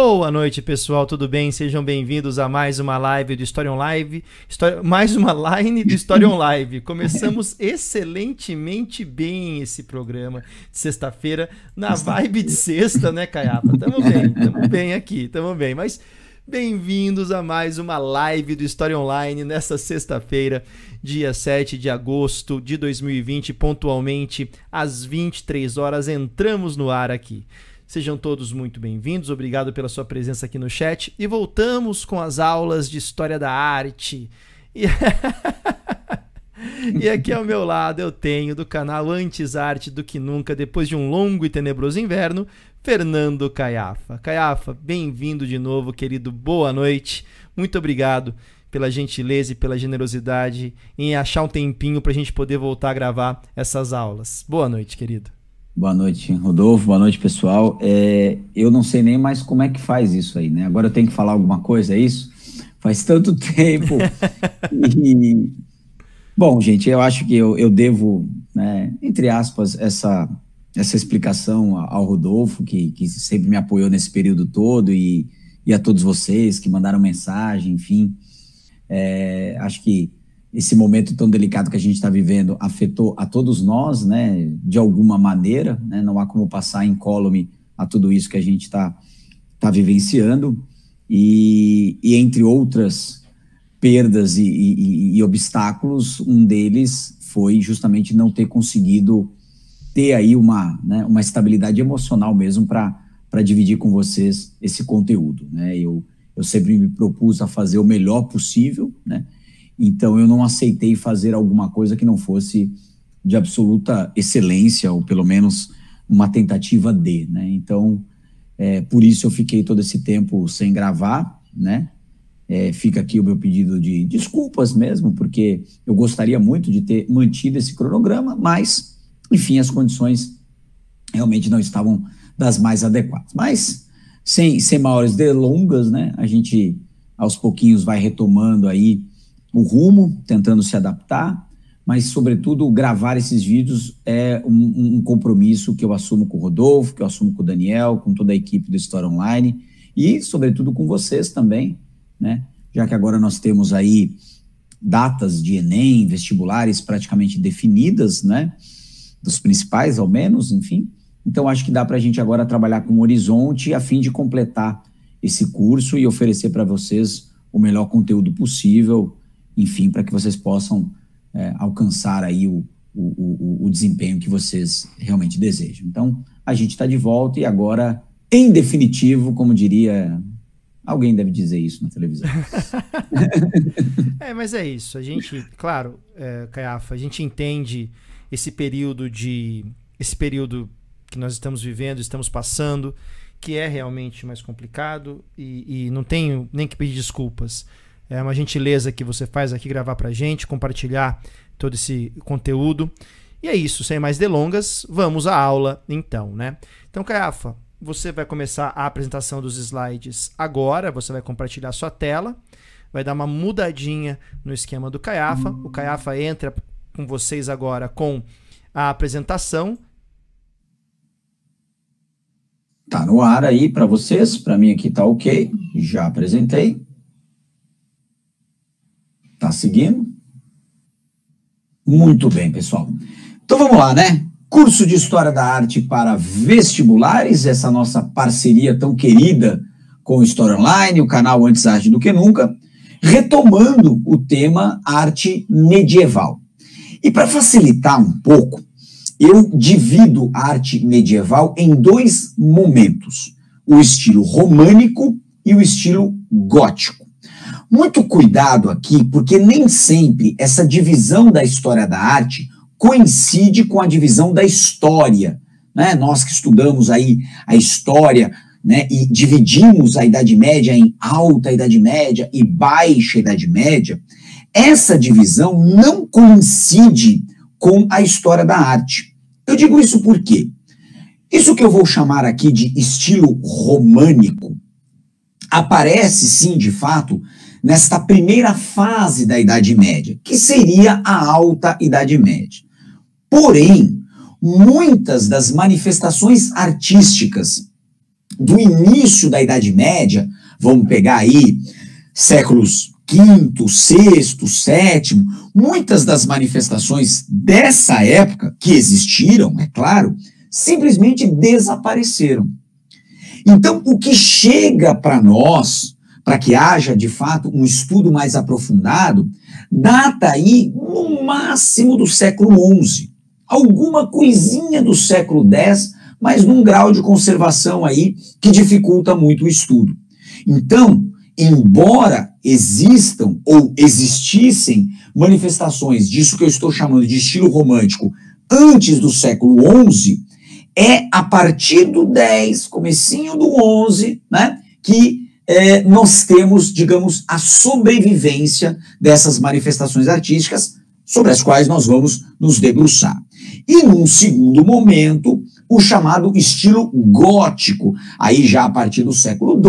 Boa noite, pessoal, tudo bem? Sejam bem-vindos a mais uma live do História Online, mais uma line do História Online. Começamos excelentemente bem esse programa de sexta-feira, na vibe de sexta, né, Caiapa? Tamo bem aqui, tamo bem, mas bem-vindos a mais uma live do História Online nessa sexta-feira, dia 7 de agosto de 2020, pontualmente às 23 horas, entramos no ar aqui. Sejam todos muito bem-vindos, obrigado pela sua presença aqui no chat. E voltamos com as aulas de História da Arte. E aqui ao meu lado eu tenho, do canal Antes Arte do que Nunca, depois de um longo e tenebroso inverno, Fernando Caiafa. Caiafa, bem-vindo de novo, querido, boa noite. Muito obrigado pela gentileza e pela generosidade em achar um tempinho para a gente poder voltar a gravar essas aulas. Boa noite, querido. Boa noite, Rodolfo. Boa noite, pessoal. Eu não sei nem mais como é que faz isso aí, né? Agora eu tenho que falar alguma coisa, é isso? Faz tanto tempo. Bom, gente, eu acho que eu devo, né, entre aspas, essa explicação ao Rodolfo, que sempre me apoiou nesse período todo, e a todos vocês que mandaram mensagem, enfim. Acho que esse momento tão delicado que a gente está vivendo afetou a todos nós, né, de alguma maneira, né, não há como passar incólume a tudo isso que a gente está vivenciando, e entre outras perdas e obstáculos, um deles foi justamente não ter conseguido ter aí uma estabilidade emocional mesmo para dividir com vocês esse conteúdo, né. Eu sempre me propus a fazer o melhor possível, né. Então, eu não aceitei fazer alguma coisa que não fosse de absoluta excelência, ou pelo menos uma tentativa de, né? Então, por isso eu fiquei todo esse tempo sem gravar, né? Fica aqui o meu pedido de desculpas mesmo, porque eu gostaria muito de ter mantido esse cronograma, mas, enfim, as condições realmente não estavam das mais adequadas. Mas, sem maiores delongas, né? A gente, aos pouquinhos, vai retomando aí o rumo, tentando se adaptar, mas, sobretudo, gravar esses vídeos é um compromisso que eu assumo com o Rodolfo, que eu assumo com o Daniel, com toda a equipe do História Online e, sobretudo, com vocês também, né? Já que agora nós temos aí datas de Enem, vestibulares praticamente definidas, né? Dos principais, ao menos, enfim. Então, acho que dá para a gente agora trabalhar com um horizonte a fim de completar esse curso e oferecer para vocês o melhor conteúdo possível, enfim, para que vocês possam alcançar aí o desempenho que vocês realmente desejam. Então, a gente está de volta e agora, em definitivo, como diria, alguém deve dizer isso na televisão. Mas é isso. A gente, claro, Caiafa, a gente entende esse período que nós estamos vivendo, estamos passando, que é realmente mais complicado e não tenho nem que pedir desculpas. É uma gentileza que você faz aqui gravar pra gente, compartilhar todo esse conteúdo. E é isso, sem mais delongas, vamos à aula então, né? Então, Caiafa, você vai começar a apresentação dos slides agora, você vai compartilhar sua tela, vai dar uma mudadinha no esquema do Caiafa. O Caiafa entra com vocês agora com a apresentação. Tá no ar aí para vocês, para mim aqui tá ok, já apresentei. Tá seguindo? Muito bem, pessoal. Então vamos lá, né? Curso de História da Arte para vestibulares, essa nossa parceria tão querida com o História Online, o canal Antes Arte do que Nunca, retomando o tema arte medieval. E para facilitar um pouco, eu divido a arte medieval em dois momentos, o estilo românico e o estilo gótico. Muito cuidado aqui, porque nem sempre essa divisão da história da arte coincide com a divisão da história, né? Nós que estudamos aí a história, né, e dividimos a Idade Média em alta Idade Média e baixa Idade Média, essa divisão não coincide com a história da arte. Eu digo isso por quê? Isso que eu vou chamar aqui de estilo românico aparece, sim, de fato, nesta primeira fase da Idade Média, que seria a Alta Idade Média. Porém, muitas das manifestações artísticas do início da Idade Média, vamos pegar aí séculos V, VI, VII, muitas das manifestações dessa época, que existiram, é claro, simplesmente desapareceram. Então, o que chega para nós, para que haja, de fato, um estudo mais aprofundado, data aí no máximo do século XI. Alguma coisinha do século X, mas num grau de conservação aí que dificulta muito o estudo. Então, embora existam ou existissem manifestações disso que eu estou chamando de estilo romântico antes do século XI, é a partir do X, comecinho do XI, né, que nós temos, digamos, a sobrevivência dessas manifestações artísticas sobre as quais nós vamos nos debruçar. E num segundo momento, o chamado estilo gótico, aí já a partir do século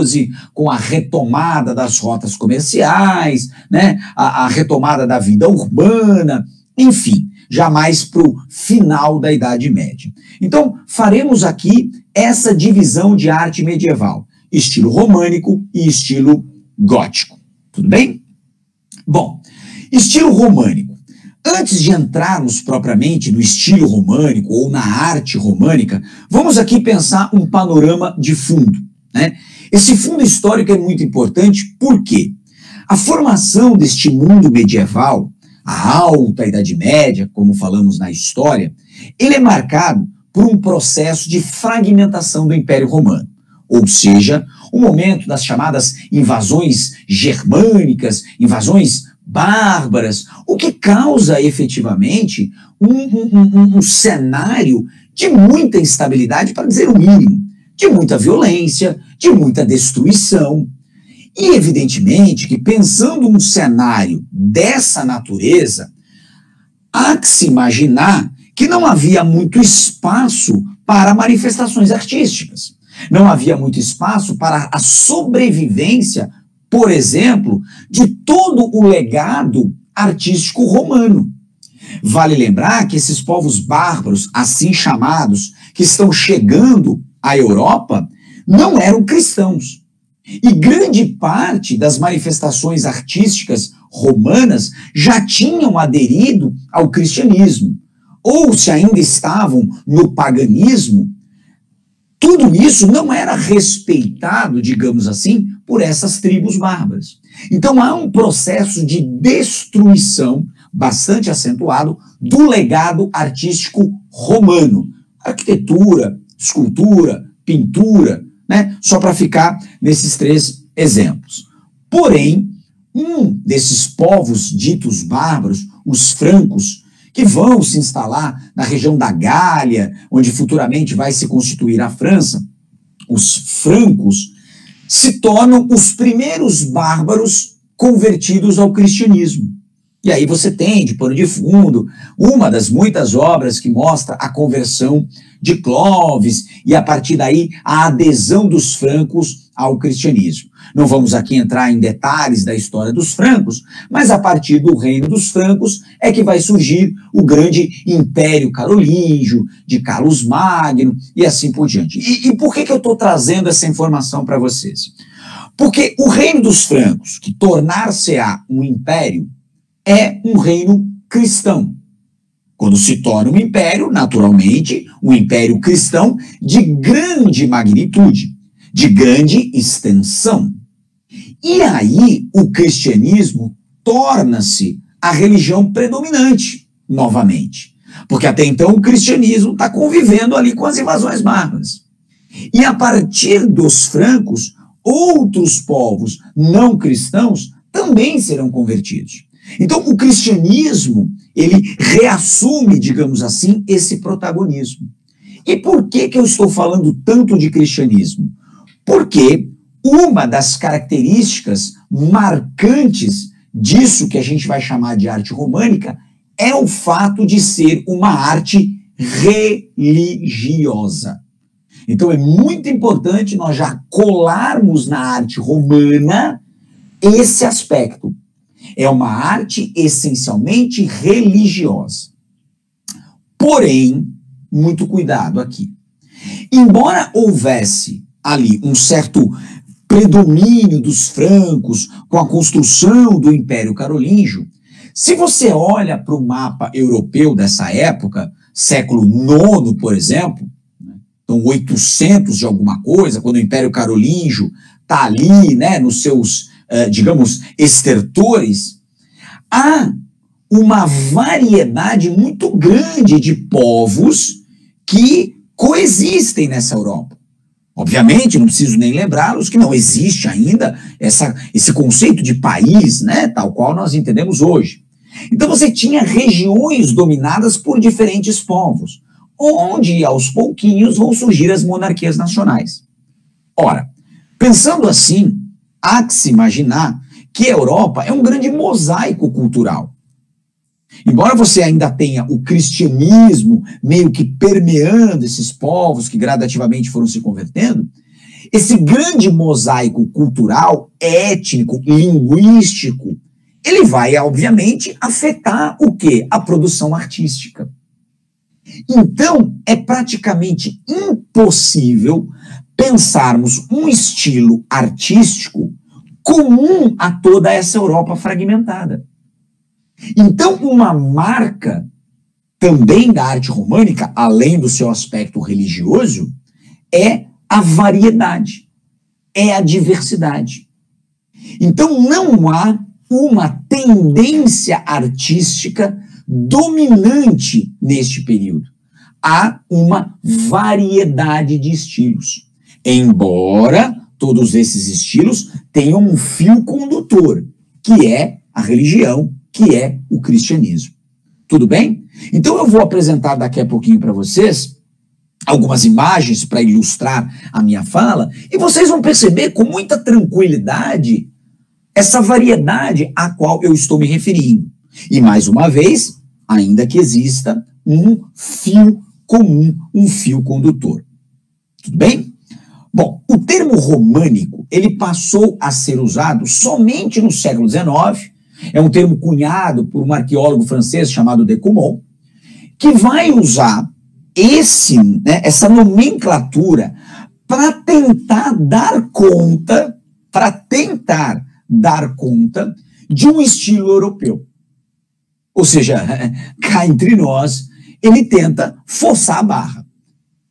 XII, com a retomada das rotas comerciais, né, a retomada da vida urbana, enfim, já mais para o final da Idade Média. Então, faremos aqui essa divisão de arte medieval, estilo românico e estilo gótico. Tudo bem? Bom, estilo românico. Antes de entrarmos propriamente no estilo românico ou na arte românica, vamos aqui pensar um panorama de fundo, né? Esse fundo histórico é muito importante porque a formação deste mundo medieval, a alta Idade Média, como falamos na história, ele é marcado por um processo de fragmentação do Império Romano, ou seja, o momento das chamadas invasões germânicas, invasões bárbaras, o que causa efetivamente um cenário de muita instabilidade, para dizer o mínimo, de muita violência, de muita destruição. E evidentemente que pensando um cenário dessa natureza, há que se imaginar que não havia muito espaço para manifestações artísticas. Não havia muito espaço para a sobrevivência, por exemplo, de todo o legado artístico romano. Vale lembrar que esses povos bárbaros, assim chamados, que estão chegando à Europa, não eram cristãos. E grande parte das manifestações artísticas romanas já tinham aderido ao cristianismo. Ou se ainda estavam no paganismo, tudo isso não era respeitado, digamos assim, por essas tribos bárbaras. Então há um processo de destruição bastante acentuado do legado artístico romano. Arquitetura, escultura, pintura, né? Só para ficar nesses três exemplos. Porém, um desses povos ditos bárbaros, os francos, que vão se instalar na região da Gália, onde futuramente vai se constituir a França, os francos se tornam os primeiros bárbaros convertidos ao cristianismo. E aí você tem, de pano de fundo, uma das muitas obras que mostra a conversão de Clovis e, a partir daí, a adesão dos francos ao cristianismo. Não vamos aqui entrar em detalhes da história dos francos, mas a partir do reino dos francos é que vai surgir o grande Império Carolíngio, de Carlos Magno e assim por diante. E por que eu estou trazendo essa informação para vocês? Porque o reino dos francos, que tornar-se-á um império, é um reino cristão. Quando se torna um império, naturalmente, um império cristão de grande magnitude, de grande extensão. E aí o cristianismo torna-se a religião predominante, novamente. Porque até então o cristianismo está convivendo ali com as invasões bárbaras. E a partir dos francos, outros povos não cristãos também serão convertidos. Então o cristianismo, ele reassume, digamos assim, esse protagonismo. E por que eu estou falando tanto de cristianismo? Porque uma das características marcantes disso que a gente vai chamar de arte românica é o fato de ser uma arte religiosa. Então é muito importante nós já colarmos na arte romana esse aspecto. É uma arte essencialmente religiosa. Porém, muito cuidado aqui. Embora houvesse ali um certo predomínio dos francos com a construção do Império Carolíngio, se você olha para o mapa europeu dessa época, século IX, por exemplo, então 800 de alguma coisa, quando o Império Carolíngio está ali, né, nos seus, digamos, estertores, há uma variedade muito grande de povos que coexistem nessa Europa. Obviamente, não preciso nem lembrá-los que não existe ainda esse conceito de país, né, tal qual nós entendemos hoje. Então você tinha regiões dominadas por diferentes povos, onde aos pouquinhos vão surgir as monarquias nacionais. Ora, pensando assim, há que se imaginar que a Europa é um grande mosaico cultural. Embora você ainda tenha o cristianismo meio que permeando esses povos que gradativamente foram se convertendo, esse grande mosaico cultural, étnico, linguístico, ele vai, obviamente, afetar o quê? A produção artística. Então, é praticamente impossível pensarmos um estilo artístico comum a toda essa Europa fragmentada. Então, uma marca também da arte românica, além do seu aspecto religioso, é a variedade, é a diversidade. Então, não há uma tendência artística dominante neste período. Há uma variedade de estilos, embora todos esses estilos tenham um fio condutor, que é a religião, que é o cristianismo. Tudo bem? Então eu vou apresentar daqui a pouquinho para vocês algumas imagens para ilustrar a minha fala, e vocês vão perceber com muita tranquilidade essa variedade a qual eu estou me referindo. E mais uma vez, ainda que exista um fio comum, um fio condutor. Tudo bem? Bom, o termo românico, ele passou a ser usado somente no século XIX. É um termo cunhado por um arqueólogo francês chamado de Coumont, que vai usar essa nomenclatura para tentar dar conta de um estilo europeu. Ou seja, cá entre nós, ele tenta forçar a barra.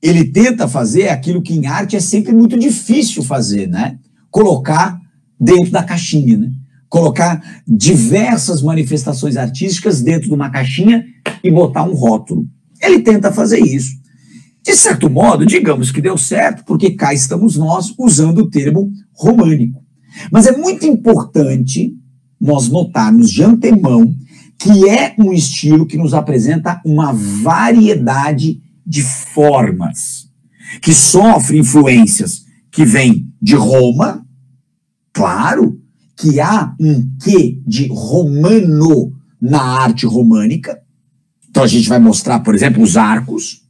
Ele tenta fazer aquilo que em arte é sempre muito difícil fazer, né? Colocar dentro da caixinha, né? Colocar diversas manifestações artísticas dentro de uma caixinha e botar um rótulo. Ele tenta fazer isso. De certo modo, digamos que deu certo, porque cá estamos nós usando o termo românico. Mas é muito importante nós notarmos de antemão que é um estilo que nos apresenta uma variedade de formas, que sofre influências que vêm de Roma, claro, que há um quê de romano na arte românica. Então a gente vai mostrar, por exemplo, os arcos,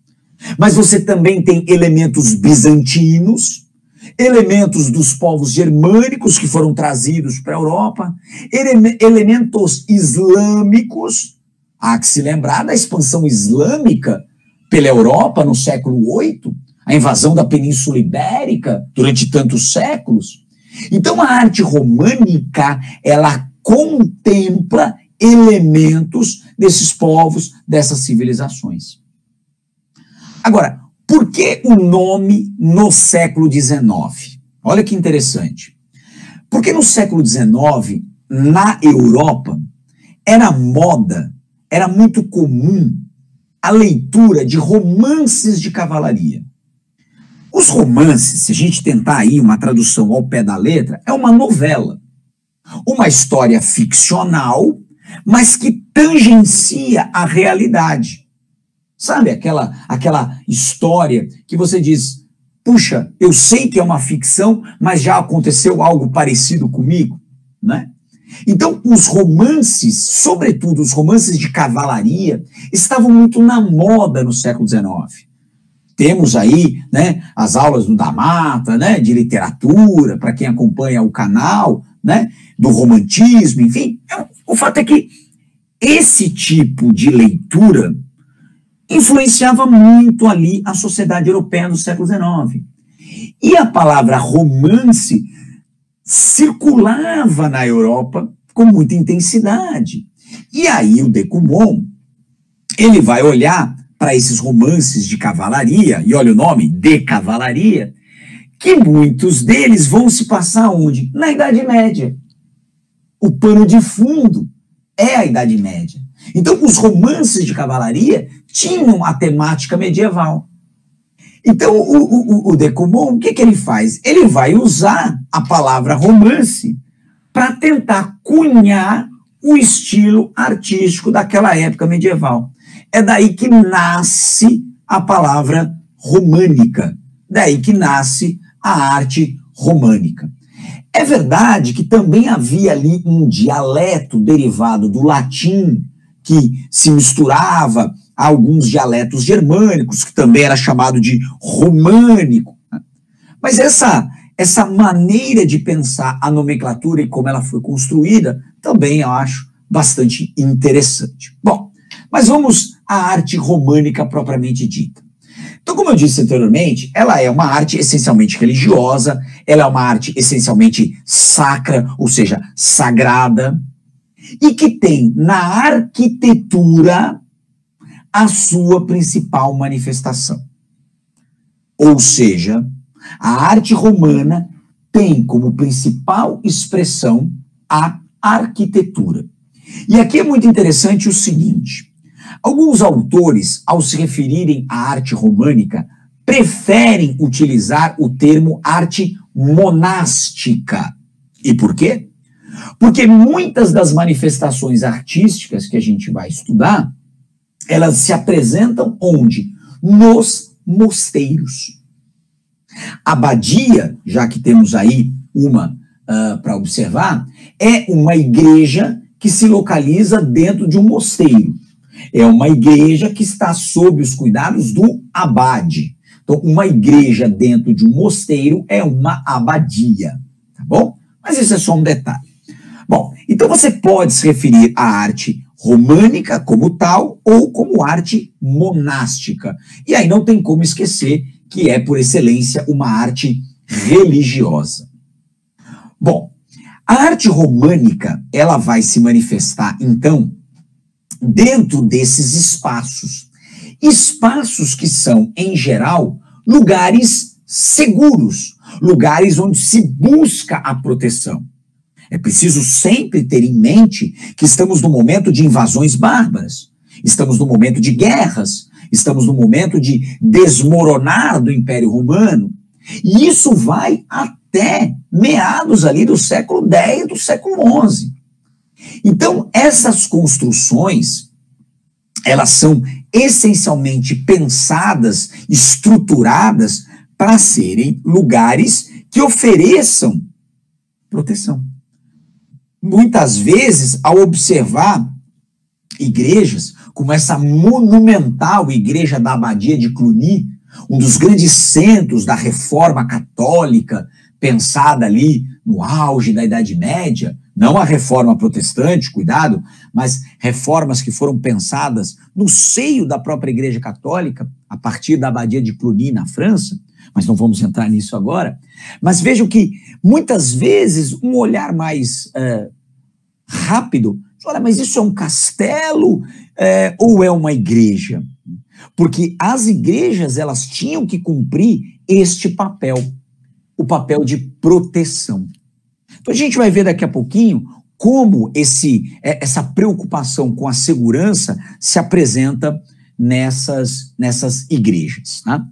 mas você também tem elementos bizantinos, elementos dos povos germânicos que foram trazidos para a Europa, elementos islâmicos. Há que se lembrar da expansão islâmica pela Europa no século VIII, a invasão da Península Ibérica durante tantos séculos. Então a arte românica, ela contempla elementos desses povos, dessas civilizações. Agora, por que o nome no século XIX? Olha que interessante. Porque no século XIX, na Europa, era moda, era muito comum a leitura de romances de cavalaria. Os romances, se a gente tentar aí uma tradução ao pé da letra, é uma novela. Uma história ficcional, mas que tangencia a realidade. Sabe aquela história que você diz, puxa, eu sei que é uma ficção, mas já aconteceu algo parecido comigo, né? Então, os romances, sobretudo os romances de cavalaria, estavam muito na moda no século XIX. Temos aí, né, as aulas do Da Mata, né, de literatura, para quem acompanha o canal, né, do romantismo, enfim. O fato é que esse tipo de leitura influenciava muito ali a sociedade europeia no século XIX. E a palavra romance circulava na Europa com muita intensidade. E aí o Decumon, ele vai olhar para esses romances de cavalaria, e olha o nome, de cavalaria, que muitos deles vão se passar onde? Na Idade Média. O pano de fundo é a Idade Média. Então, os romances de cavalaria tinham a temática medieval. Então, o Decumon, o que ele faz? Ele vai usar a palavra romance para tentar cunhar o estilo artístico daquela época medieval. É daí que nasce a palavra românica, daí que nasce a arte românica. É verdade que também havia ali um dialeto derivado do latim, que se misturava a alguns dialetos germânicos, que também era chamado de românico. Mas essa maneira de pensar a nomenclatura e como ela foi construída, também eu acho bastante interessante. Bom, mas vamos à arte românica propriamente dita. Então, como eu disse anteriormente, ela é uma arte essencialmente religiosa, ela é uma arte essencialmente sacra, ou seja, sagrada, e que tem na arquitetura a sua principal manifestação. Ou seja, a arte romana tem como principal expressão a arquitetura. E aqui é muito interessante o seguinte: alguns autores, ao se referirem à arte românica, preferem utilizar o termo arte monástica. E por quê? Porque muitas das manifestações artísticas que a gente vai estudar, elas se apresentam onde? Nos mosteiros. A abadia, já que temos aí uma para observar, é uma igreja que se localiza dentro de um mosteiro. É uma igreja que está sob os cuidados do abade. Então, uma igreja dentro de um mosteiro é uma abadia, tá bom? Mas isso é só um detalhe. Bom, então você pode se referir à arte românica como tal ou como arte monástica. E aí não tem como esquecer que é, por excelência, uma arte religiosa. Bom, a arte românica, ela vai se manifestar, então, dentro desses espaços. Espaços que são, em geral, lugares seguros, lugares onde se busca a proteção. É preciso sempre ter em mente que estamos no momento de invasões bárbaras, estamos no momento de guerras, estamos no momento de desmoronar do Império Romano, e isso vai até meados ali do século X e do século XI. Então, essas construções, elas são essencialmente pensadas, estruturadas para serem lugares que ofereçam proteção. Muitas vezes, ao observar igrejas, como essa monumental igreja da Abadia de Cluny, um dos grandes centros da Reforma Católica, pensada ali no auge da Idade Média, não a Reforma Protestante, cuidado, mas reformas que foram pensadas no seio da própria Igreja Católica, a partir da Abadia de Cluny, na França, mas não vamos entrar nisso agora. Mas vejam que, muitas vezes, um olhar mais rápido, olha, mas isso é um castelo ou é uma igreja? Porque as igrejas, elas tinham que cumprir este papel, o papel de proteção. Então a gente vai ver daqui a pouquinho como essa preocupação com a segurança se apresenta nessas igrejas, tá?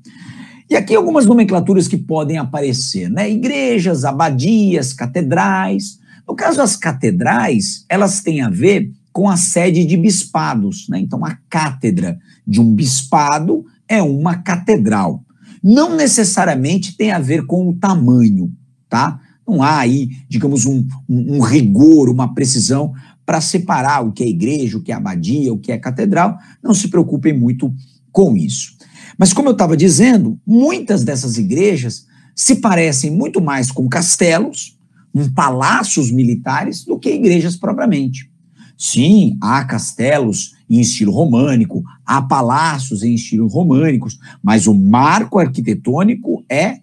E aqui algumas nomenclaturas que podem aparecer, né? Igrejas, abadias, catedrais. No caso das catedrais, elas têm a ver com a sede de bispados, né? Então a cátedra de um bispado é uma catedral. Não necessariamente tem a ver com o tamanho, tá? Não há aí, digamos, um rigor, uma precisão para separar o que é igreja, o que é abadia, o que é catedral. Não se preocupem muito com isso. Mas, como eu estava dizendo, muitas dessas igrejas se parecem muito mais com castelos, com palácios militares, do que igrejas propriamente. Sim, há castelos em estilo românico, há palácios em estilo românicos, mas o marco arquitetônico é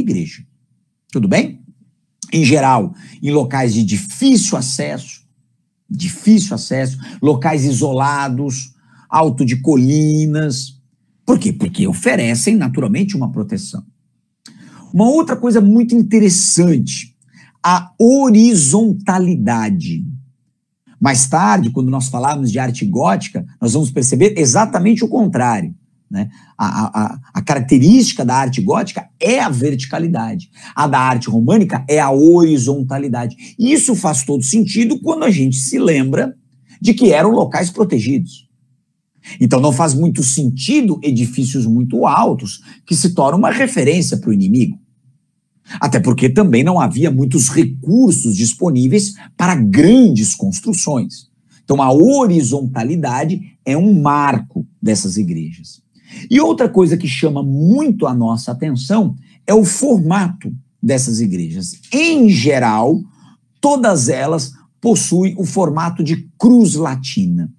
igreja. Tudo bem? Em geral, em locais de difícil acesso, locais isolados, alto de colinas. Por quê? Porque oferecem naturalmente uma proteção. Uma outra coisa muito interessante, a horizontalidade. Mais tarde, quando nós falarmos de arte gótica, nós vamos perceber exatamente o contrário, né? A característica da arte gótica é a verticalidade. A da arte românica é a horizontalidade. E isso faz todo sentido quando a gente se lembra de que eram locais protegidos. Então não faz muito sentido edifícios muito altos que se tornam uma referência para o inimigo. Até porque também não havia muitos recursos disponíveis para grandes construções. Então a horizontalidade é um marco dessas igrejas. E outra coisa que chama muito a nossa atenção é o formato dessas igrejas. Em geral, todas elas possuem o formato de cruz latina.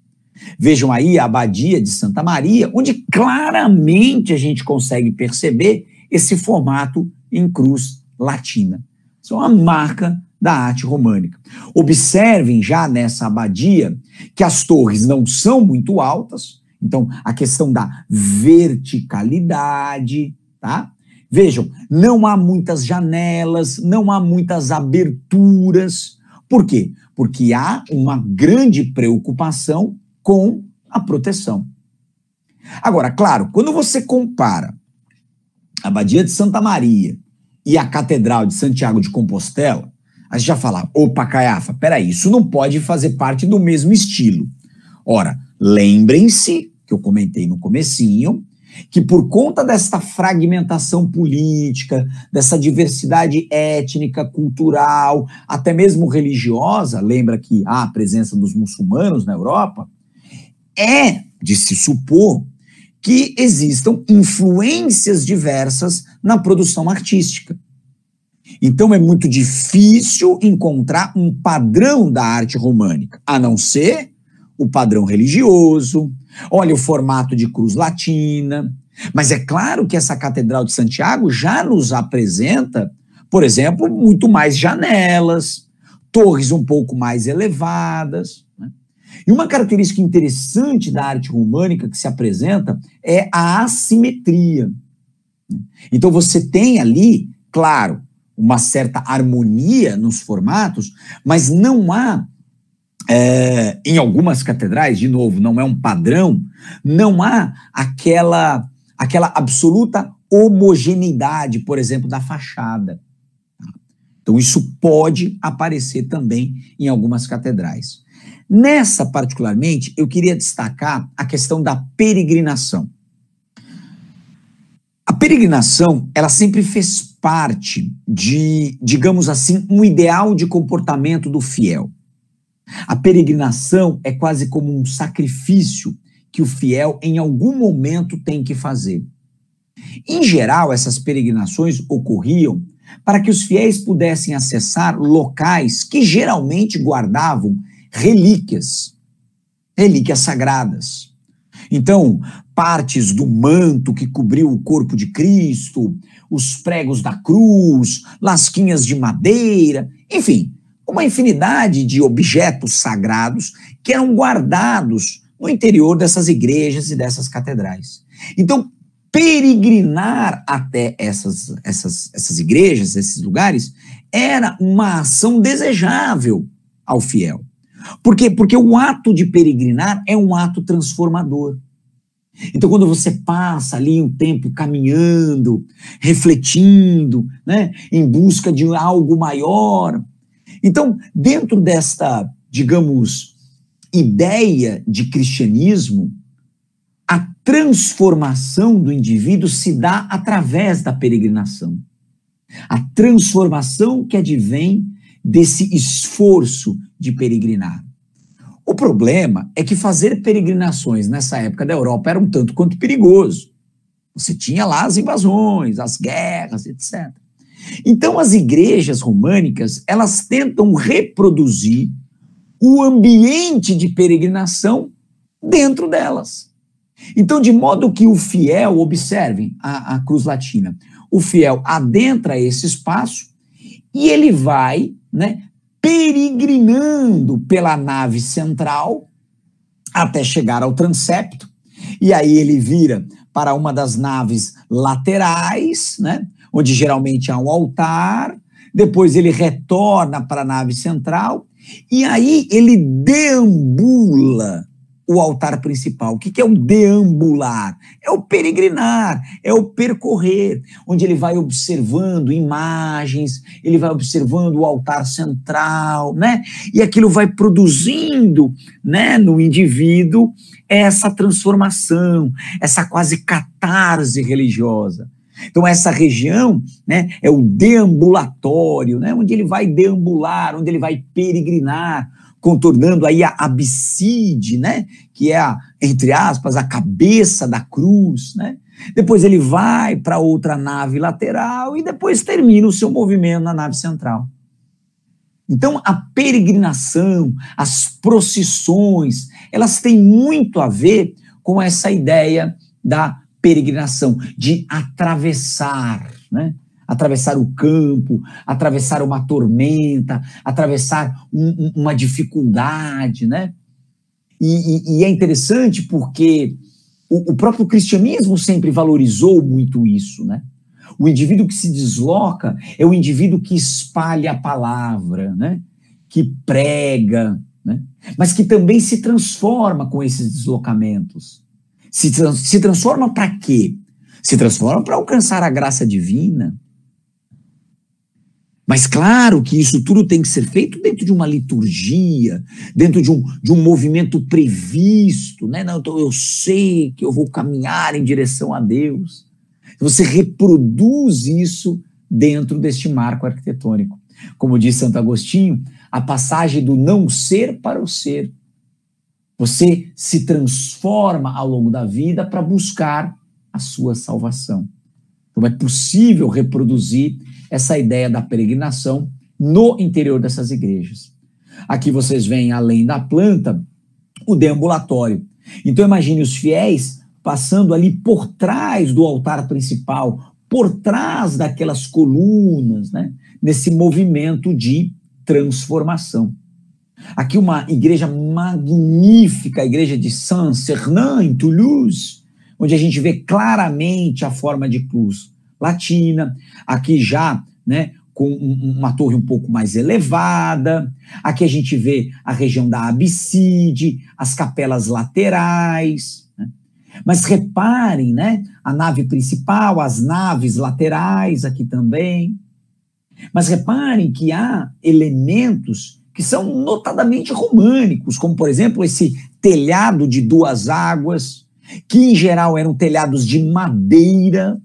Vejam aí a Abadia de Santa Maria, onde claramente a gente consegue perceber esse formato em cruz latina. Isso é uma marca da arte românica. Observem já nessa abadia que as torres não são muito altas, então a questão da verticalidade, tá? Vejam, não há muitas janelas, não há muitas aberturas. Por quê? Porque há uma grande preocupação com a proteção. Agora, claro, quando você compara a Abadia de Santa Maria e a Catedral de Santiago de Compostela, a gente já fala, opa, Caiafa, peraí, isso não pode fazer parte do mesmo estilo. Ora, lembrem-se, que eu comentei no comecinho, que por conta desta fragmentação política, dessa diversidade étnica, cultural, até mesmo religiosa, lembra que há a presença dos muçulmanos na Europa, é de se supor que existam influências diversas na produção artística. Então é muito difícil encontrar um padrão da arte românica, a não ser o padrão religioso, olha o formato de cruz latina. Mas é claro que essa Catedral de Santiago já nos apresenta, por exemplo, muito mais janelas, torres um pouco mais elevadas, né? E uma característica interessante da arte românica que se apresenta é a assimetria. Então você tem ali, claro, uma certa harmonia nos formatos, mas não há, em algumas catedrais, de novo, não é um padrão, não há aquela absoluta homogeneidade, por exemplo, da fachada. Então isso pode aparecer também em algumas catedrais. Nessa, particularmente, eu queria destacar a questão da peregrinação. A peregrinação, ela sempre fez parte de, digamos assim, um ideal de comportamento do fiel. A peregrinação é quase como um sacrifício que o fiel, em algum momento, tem que fazer. Em geral, essas peregrinações ocorriam para que os fiéis pudessem acessar locais que geralmente guardavam relíquias sagradas. Então, partes do manto que cobriu o corpo de Cristo, os pregos da cruz, lasquinhas de madeira, enfim, uma infinidade de objetos sagrados que eram guardados no interior dessas igrejas e dessas catedrais. Então, peregrinar até essas igrejas, esses lugares, era uma ação desejável ao fiel. Por quê? Porque o ato de peregrinar é um ato transformador. Então, quando você passa ali um tempo caminhando, refletindo, né, em busca de algo maior. Então, dentro desta, digamos, ideia de cristianismo, a transformação do indivíduo se dá através da peregrinação. A transformação que advém desse esforço de peregrinar. O problema é que fazer peregrinações nessa época da Europa era um tanto quanto perigoso. Você tinha lá as invasões, as guerras, etc. Então as igrejas românicas, elas tentam reproduzir o ambiente de peregrinação dentro delas. Então, de modo que o fiel, observem a cruz latina, o fiel adentra esse espaço e ele vai, né, peregrinando pela nave central até chegar ao transepto, e aí ele vira para uma das naves laterais, né, onde geralmente há um altar, depois ele retorna para a nave central, e aí ele deambula o altar principal. O que é o deambular? É o peregrinar, é o percorrer, onde ele vai observando imagens, ele vai observando o altar central, né? E aquilo vai produzindo, né, no indivíduo essa transformação, essa quase catarse religiosa. Então essa região, né, é o deambulatório, né, onde ele vai deambular, onde ele vai peregrinar, contornando aí a abside, né, que é entre aspas, a cabeça da cruz, né? Depois ele vai para outra nave lateral e depois termina o seu movimento na nave central. Então a peregrinação, as procissões, elas têm muito a ver com essa ideia da peregrinação, de atravessar, né? Atravessar o campo, atravessar uma tormenta, atravessar uma dificuldade, né? E é interessante porque o próprio cristianismo sempre valorizou muito isso, né? O indivíduo que se desloca é o indivíduo que espalha a palavra, né? Que prega, né? Mas que também se transforma com esses deslocamentos. Se transforma para quê? Se transforma para alcançar a graça divina. Mas claro que isso tudo tem que ser feito dentro de uma liturgia, dentro de um movimento previsto, né? Não, então eu sei que eu vou caminhar em direção a Deus. Você reproduz isso dentro deste marco arquitetônico. Como diz Santo Agostinho, a passagem do não ser para o ser. Você se transforma ao longo da vida para buscar a sua salvação. Então é possível reproduzir essa ideia da peregrinação no interior dessas igrejas. Aqui vocês veem, além da planta, o deambulatório. Então imagine os fiéis passando ali por trás do altar principal, por trás daquelas colunas, né? Nesse movimento de transformação. Aqui uma igreja magnífica, a igreja de Saint-Sernin, em Toulouse, onde a gente vê claramente a forma de cruz latina, aqui já, né, com uma torre um pouco mais elevada, aqui a gente vê a região da abside, as capelas laterais, né? Mas reparem, né, a nave principal, as naves laterais aqui também, mas reparem que há elementos que são notadamente românicos, como por exemplo esse telhado de duas águas, que em geral eram telhados de madeira,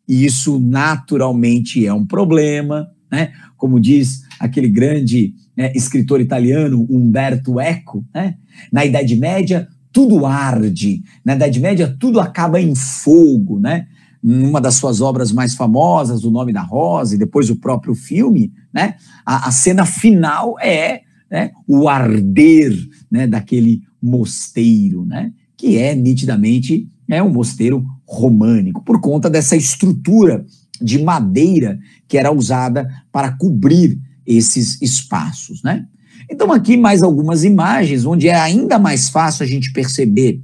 e isso naturalmente é um problema, né? Como diz aquele grande, né, escritor italiano, Umberto Eco, né? Na Idade Média tudo arde, na Idade Média tudo acaba em fogo, né? Numa das suas obras mais famosas, O Nome da Rosa, e depois o próprio filme, né? A cena final é, né, o arder, né, daquele mosteiro, né? Que é nitidamente um mosteiro românico, por conta dessa estrutura de madeira que era usada para cobrir esses espaços, né? Então aqui mais algumas imagens onde é ainda mais fácil a gente perceber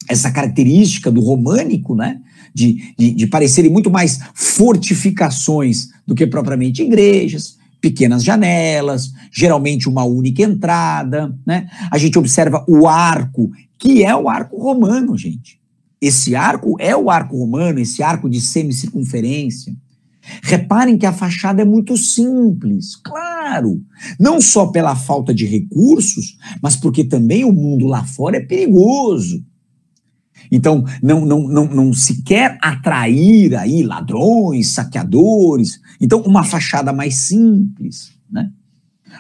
essa característica do românico, né? De parecerem muito mais fortificações do que propriamente igrejas, pequenas janelas, geralmente uma única entrada, né? A gente observa o arco, que é o arco romano, gente. Esse arco é o arco romano, esse arco de semicircunferência. Reparem que a fachada é muito simples, claro, não só pela falta de recursos, mas porque também o mundo lá fora é perigoso. Então, não se quer atrair aí ladrões, saqueadores. Então, uma fachada mais simples, né?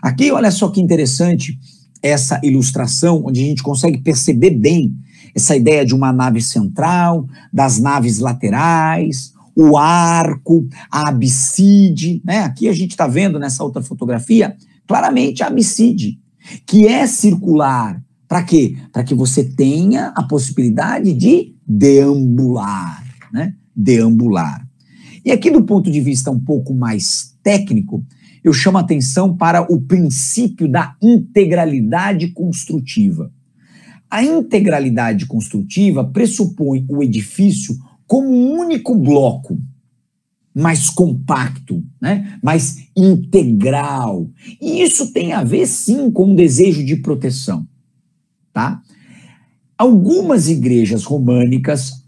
Aqui, olha só que interessante essa ilustração, onde a gente consegue perceber bem essa ideia de uma nave central, das naves laterais, o arco, a abside, né? Aqui a gente está vendo nessa outra fotografia claramente a abside, que é circular. Para quê? Para que você tenha a possibilidade de deambular, né? Deambular. E aqui, do ponto de vista um pouco mais técnico, eu chamo a atenção para o princípio da integralidade construtiva. A integralidade construtiva pressupõe o edifício como um único bloco, mais compacto, né? Mais integral. E isso tem a ver, sim, com um desejo de proteção, tá? Algumas igrejas românicas,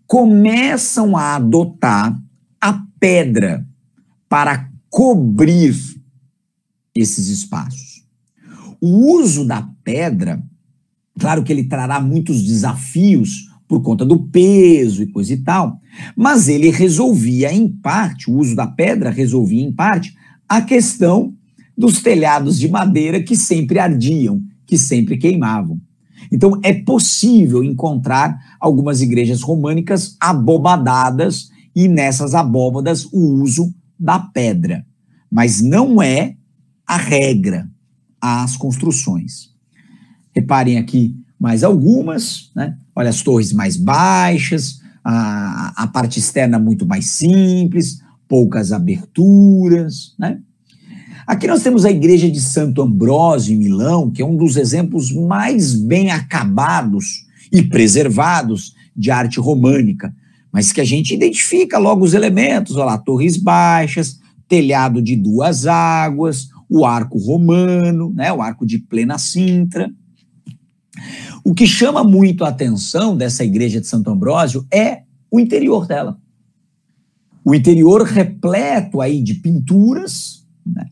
começam a adotar a pedra para cobrir esses espaços. O uso da pedra, claro que ele trará muitos desafios por conta do peso e coisa e tal, mas ele resolvia em parte, o uso da pedra resolvia em parte a questão dos telhados de madeira que sempre ardiam, que sempre queimavam. Então é possível encontrar algumas igrejas românicas abobadadas e nessas abóbadas o uso da pedra, mas não é a regra às construções. Reparem aqui mais algumas, né? Olha, as torres mais baixas, a parte externa muito mais simples, poucas aberturas, né? Aqui nós temos a igreja de Santo Ambrósio, em Milão, que é um dos exemplos mais bem acabados e preservados de arte românica, mas que a gente identifica logo os elementos, olha lá, torres baixas, telhado de 2 águas, o arco romano, né, o arco de plena cintra. O que chama muito a atenção dessa igreja de Santo Ambrósio é o interior dela. O interior repleto aí de pinturas, né?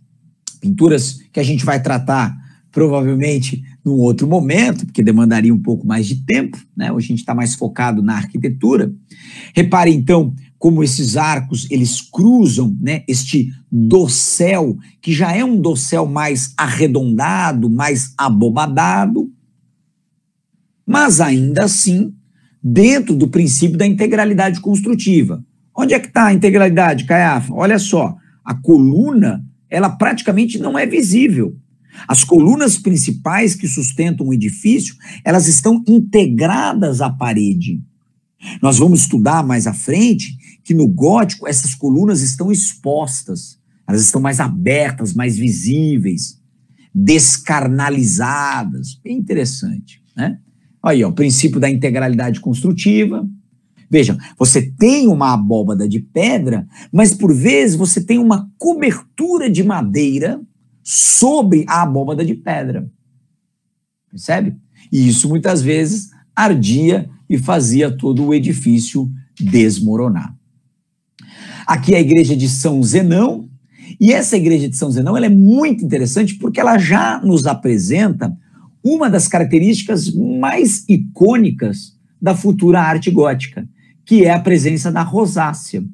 Pinturas que a gente vai tratar provavelmente num outro momento, porque demandaria um pouco mais de tempo, né? Hoje a gente está mais focado na arquitetura. Repare então como esses arcos, eles cruzam, né, este dossel, que já é um dossel mais arredondado, mais abobadado, mas ainda assim, dentro do princípio da integralidade construtiva. Onde é que está a integralidade, Caiafa? Olha só, a coluna, ela praticamente não é visível. As colunas principais que sustentam o edifício, elas estão integradas à parede. Nós vamos estudar mais à frente que no gótico essas colunas estão expostas, elas estão mais abertas, mais visíveis, descarnalizadas. Bem interessante, né? Aí, ó, o princípio da integralidade construtiva. Vejam, você tem uma abóbada de pedra, mas por vezes você tem uma cobertura de madeira sobre a abóbada de pedra. Percebe? E isso muitas vezes ardia e fazia todo o edifício desmoronar. Aqui é a igreja de São Zenão, e essa igreja de São Zenão ela é muito interessante porque ela já nos apresenta uma das características mais icônicas da futura arte gótica, que é a presença da rosácea.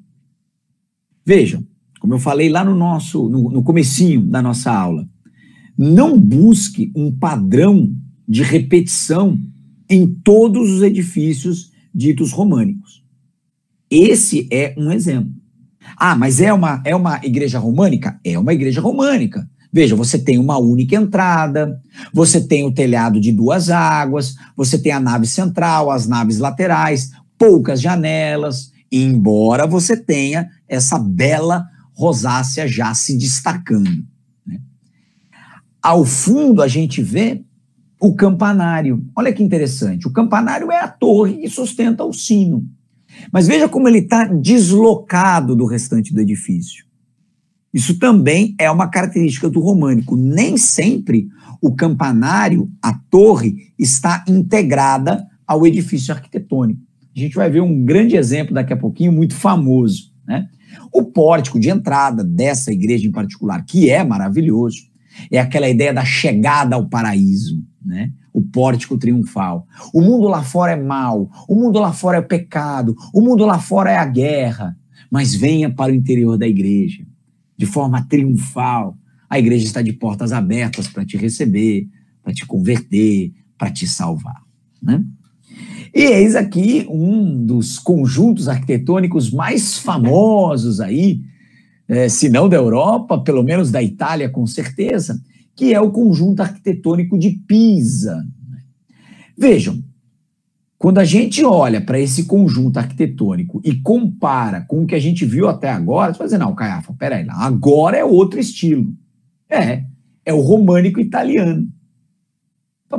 Vejam, como eu falei lá no comecinho da nossa aula, não busque um padrão de repetição em todos os edifícios ditos românicos. Esse é um exemplo. Ah, mas é uma igreja românica? É uma igreja românica. Veja, você tem uma única entrada, você tem o telhado de 2 águas, você tem a nave central, as naves laterais, poucas janelas, embora você tenha essa bela rosácea já se destacando, né? Ao fundo a gente vê o campanário. Olha que interessante, o campanário é a torre que sustenta o sino. Mas veja como ele está deslocado do restante do edifício. Isso também é uma característica do românico. Nem sempre o campanário, a torre, está integrada ao edifício arquitetônico. A gente vai ver um grande exemplo daqui a pouquinho, muito famoso, né? O pórtico de entrada dessa igreja em particular, que é maravilhoso, é aquela ideia da chegada ao paraíso, né? O pórtico triunfal. O mundo lá fora é mau, o mundo lá fora é o pecado, o mundo lá fora é a guerra, mas venha para o interior da igreja. De forma triunfal, a igreja está de portas abertas para te receber, para te converter, para te salvar, né? E eis aqui um dos conjuntos arquitetônicos mais famosos aí, se não da Europa, pelo menos da Itália com certeza, que é o conjunto arquitetônico de Pisa. Vejam, Quando a gente olha para esse conjunto arquitetônico e compara com o que a gente viu até agora, você vai dizer, não, Caiafa, peraí, agora é outro estilo. É o românico italiano.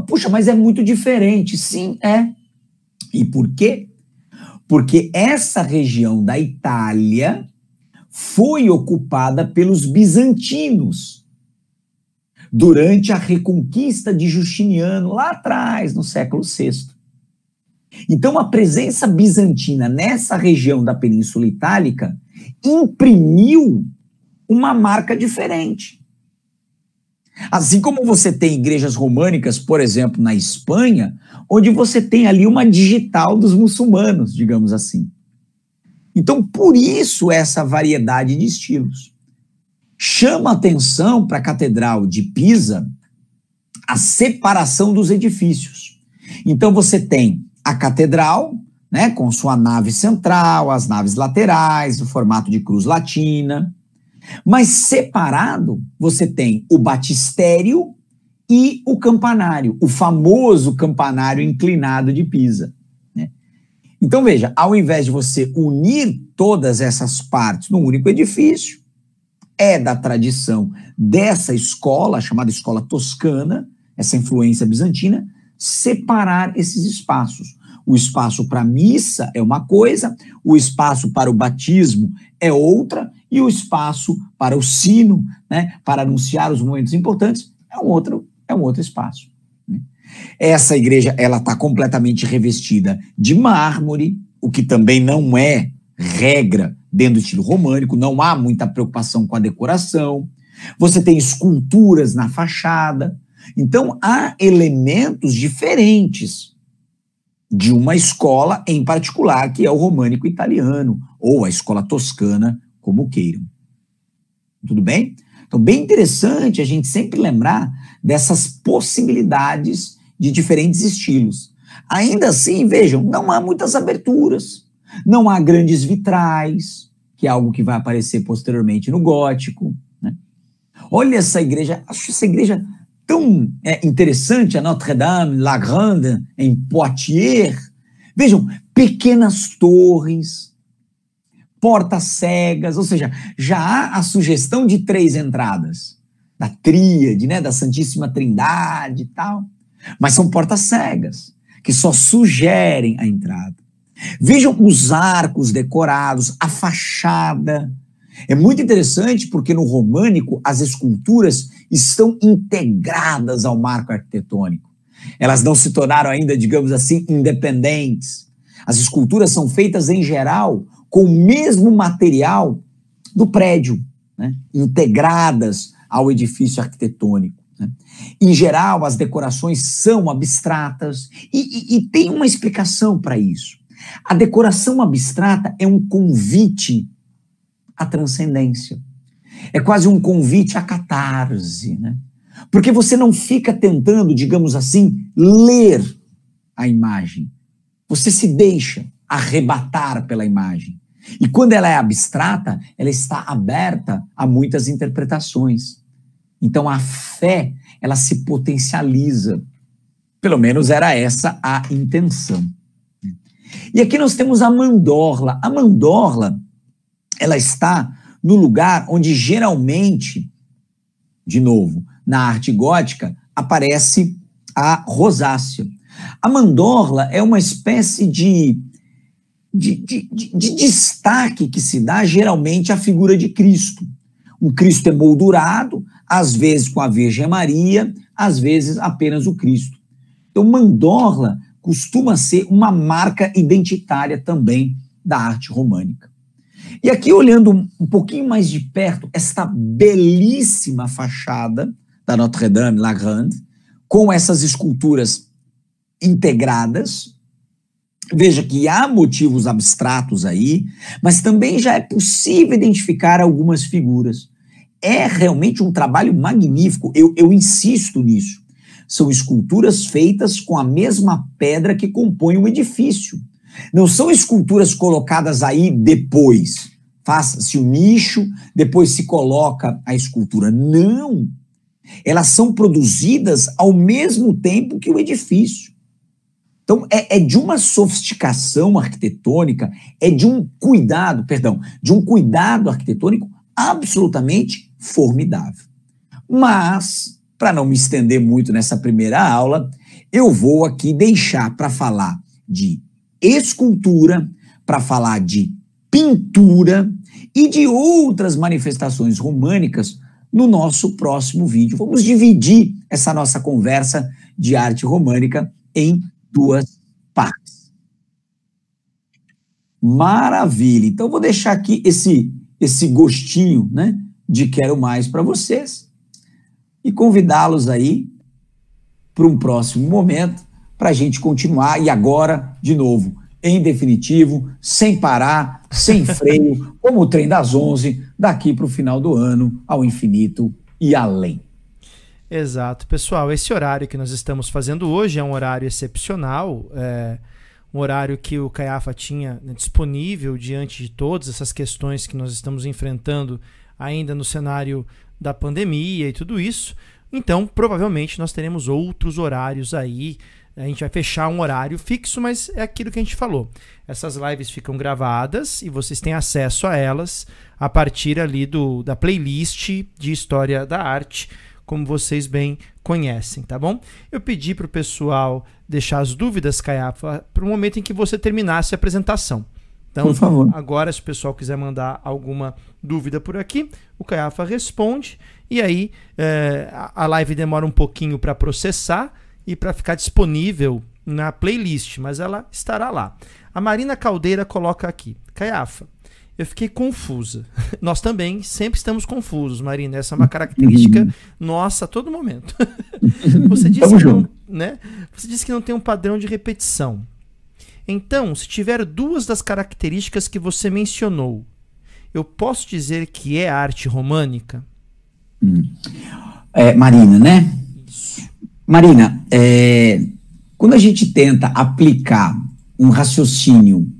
Puxa, mas é muito diferente. Sim, é. E por quê? Porque essa região da Itália foi ocupada pelos bizantinos durante a Reconquista de Justiniano, lá atrás, no século VI. Então, a presença bizantina nessa região da Península Itálica imprimiu uma marca diferente. Assim como você tem igrejas românicas, por exemplo, na Espanha, onde você tem ali uma digital dos muçulmanos, digamos assim. Então, por isso, essa variedade de estilos. Chama atenção para a Catedral de Pisa a separação dos edifícios. Então, você tem a catedral, né, com sua nave central, as naves laterais, o formato de cruz latina. Mas separado, você tem o batistério e o campanário, o famoso campanário inclinado de Pisa. Né? Então, veja, ao invés de você unir todas essas partes num único edifício, é da tradição dessa escola, chamada escola toscana, essa influência bizantina, separar esses espaços. O espaço para a missa é uma coisa, o espaço para o batismo é outra, e o espaço para o sino, né, para anunciar os momentos importantes, é um outro espaço. Né? Essa igreja, ela está completamente revestida de mármore, o que também não é regra dentro do estilo românico, não há muita preocupação com a decoração. Você tem esculturas na fachada. Então, há elementos diferentes de uma escola em particular, que é o românico italiano, ou a escola toscana, como queiram. Tudo bem? Então, bem interessante a gente sempre lembrar dessas possibilidades de diferentes estilos. Ainda assim, vejam, não há muitas aberturas, não há grandes vitrais, que é algo que vai aparecer posteriormente no gótico. Né? Olha essa igreja, acho essa igreja tão interessante, a Notre-Dame-la-Grande, em Poitiers. Vejam, pequenas torres, portas cegas, ou seja, já há a sugestão de 3 entradas, da tríade, né, da Santíssima Trindade e tal, mas são portas cegas, que só sugerem a entrada. Vejam os arcos decorados, a fachada. É muito interessante porque no românico as esculturas estão integradas ao marco arquitetônico. Elas não se tornaram ainda, digamos assim, independentes. As esculturas são feitas, em geral, com o mesmo material do prédio, né? Integradas ao edifício arquitetônico. Né? Em geral, as decorações são abstratas e tem uma explicação para isso. A decoração abstrata é um convite à transcendência. É quase um convite à catarse, né? Porque você não fica tentando, digamos assim, ler a imagem. Você se deixa arrebatar pela imagem. E quando ela é abstrata, ela está aberta a muitas interpretações. Então a fé, ela se potencializa. Pelo menos era essa a intenção. E aqui nós temos a mandorla. A mandorla, ela está no lugar onde geralmente, de novo, na arte gótica, aparece a rosácea. A mandorla é uma espécie de destaque que se dá geralmente à figura de Cristo. O Cristo emoldurado, às vezes com a Virgem Maria, às vezes apenas o Cristo. Então, mandorla costuma ser uma marca identitária também da arte românica. E aqui, olhando um pouquinho mais de perto, esta belíssima fachada da Notre-Dame-la-Grande, com essas esculturas integradas. Veja que há motivos abstratos aí, mas também já é possível identificar algumas figuras. É realmente um trabalho magnífico, eu insisto nisso. São esculturas feitas com a mesma pedra que compõe o edifício. Não são esculturas colocadas aí depois. Faça-se o nicho, depois se coloca a escultura. Não! Elas são produzidas ao mesmo tempo que o edifício. Então, é de uma sofisticação arquitetônica, é de um cuidado, de um cuidado arquitetônico absolutamente formidável. Mas, para não me estender muito nessa primeira aula, eu vou aqui deixar para falar de escultura, para falar de pintura e de outras manifestações românicas no nosso próximo vídeo. Vamos dividir essa nossa conversa de arte românica em 2 partes. Maravilha! Então, vou deixar aqui esse gostinho, né, de quero mais para vocês e convidá-los aí para um próximo momento para a gente continuar. E agora, de novo, em definitivo, sem parar, sem freio, como o trem das 11, daqui para o final do ano, ao infinito e além. Exato. Pessoal, esse horário que nós estamos fazendo hoje é um horário excepcional, um horário que o Caiafa tinha, né, disponível diante de todas essas questões que nós estamos enfrentando ainda no cenário da pandemia e tudo isso. Então, provavelmente, nós teremos outros horários aí. A gente vai fechar um horário fixo, mas é aquilo que a gente falou. Essas lives ficam gravadas e vocês têm acesso a elas a partir ali da playlist de História da Arte, como vocês bem conhecem, tá bom? Eu pedi para o pessoal deixar as dúvidas, Caiafa, para o momento em que você terminasse a apresentação. Então, por favor. Agora, se o pessoal quiser mandar alguma dúvida por aqui, o Caiafa responde. E aí, a live demora um pouquinho para processar e para ficar disponível na playlist, mas ela estará lá. A Marina Caldeira coloca aqui: Caiafa, eu fiquei confusa. Nós também sempre estamos confusos, Marina. Essa é uma característica nossa a todo momento. Você disse que não tem um padrão de repetição. Então, se tiver 2 das características que você mencionou, eu posso dizer que é arte românica? Marina, né? Marina, quando a gente tenta aplicar um raciocínio,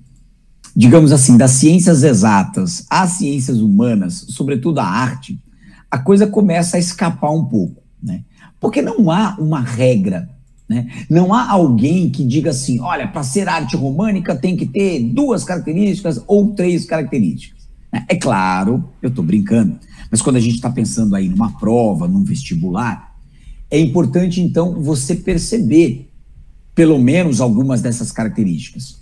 digamos assim, das ciências exatas às ciências humanas, sobretudo a arte, a coisa começa a escapar um pouco, né? Porque não há uma regra, né? Não há alguém que diga assim, olha, para ser arte românica tem que ter 2 características ou 3 características. É claro, eu estou brincando, mas quando a gente está pensando aí numa prova, num vestibular, é importante, então, você perceber pelo menos algumas dessas características.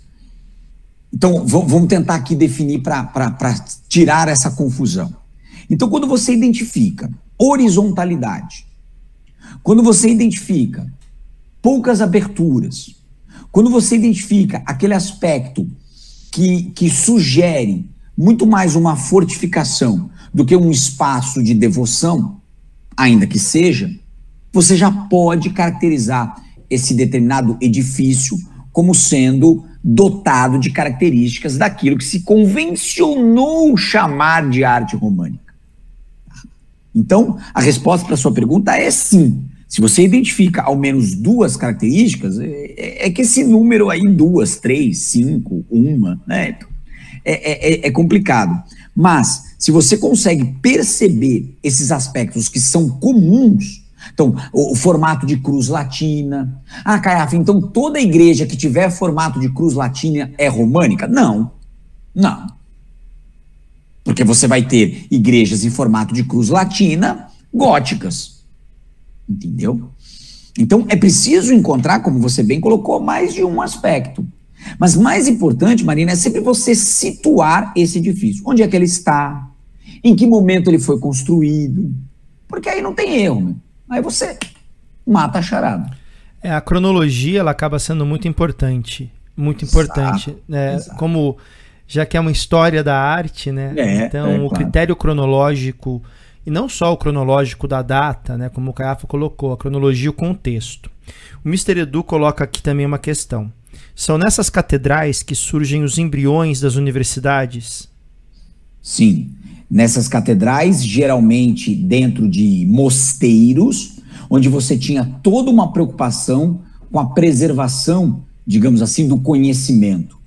Então, vamos tentar aqui definir para tirar essa confusão. Então, quando você identifica horizontalidade, quando você identifica poucas aberturas, quando você identifica aquele aspecto que sugere muito mais uma fortificação do que um espaço de devoção, ainda que seja, você já pode caracterizar esse determinado edifício como sendo dotado de características daquilo que se convencionou chamar de arte românica. Então, a resposta para a sua pergunta é sim. Se você identifica ao menos 2 características, é que esse número aí, 2, 3, 5, 1, né? É complicado. Mas, se você consegue perceber esses aspectos que são comuns, então, o formato de cruz latina. Ah, Caiafa, então toda igreja que tiver formato de cruz latina é românica? Não. Não. Porque você vai ter igrejas em formato de cruz latina góticas. Entendeu? Então, é preciso encontrar, como você bem colocou, mais de um aspecto. Mas mais importante, Marina, é sempre você situar esse edifício. Onde é que ele está? Em que momento ele foi construído? Porque aí não tem erro, né? Aí você mata a charada. A cronologia, ela acaba sendo muito importante. Muito importante. Exato, né? exato. Como, já que é uma história da arte, né? Então, o critério cronológico, e não só o cronológico da data, né? Como o Caiafa colocou, a cronologia e o contexto. O Mr. Edu coloca aqui também uma questão. São nessas catedrais que surgem os embriões das universidades? Sim. Nessas catedrais, geralmente dentro de mosteiros, onde você tinha toda uma preocupação com a preservação, digamos assim, do conhecimento,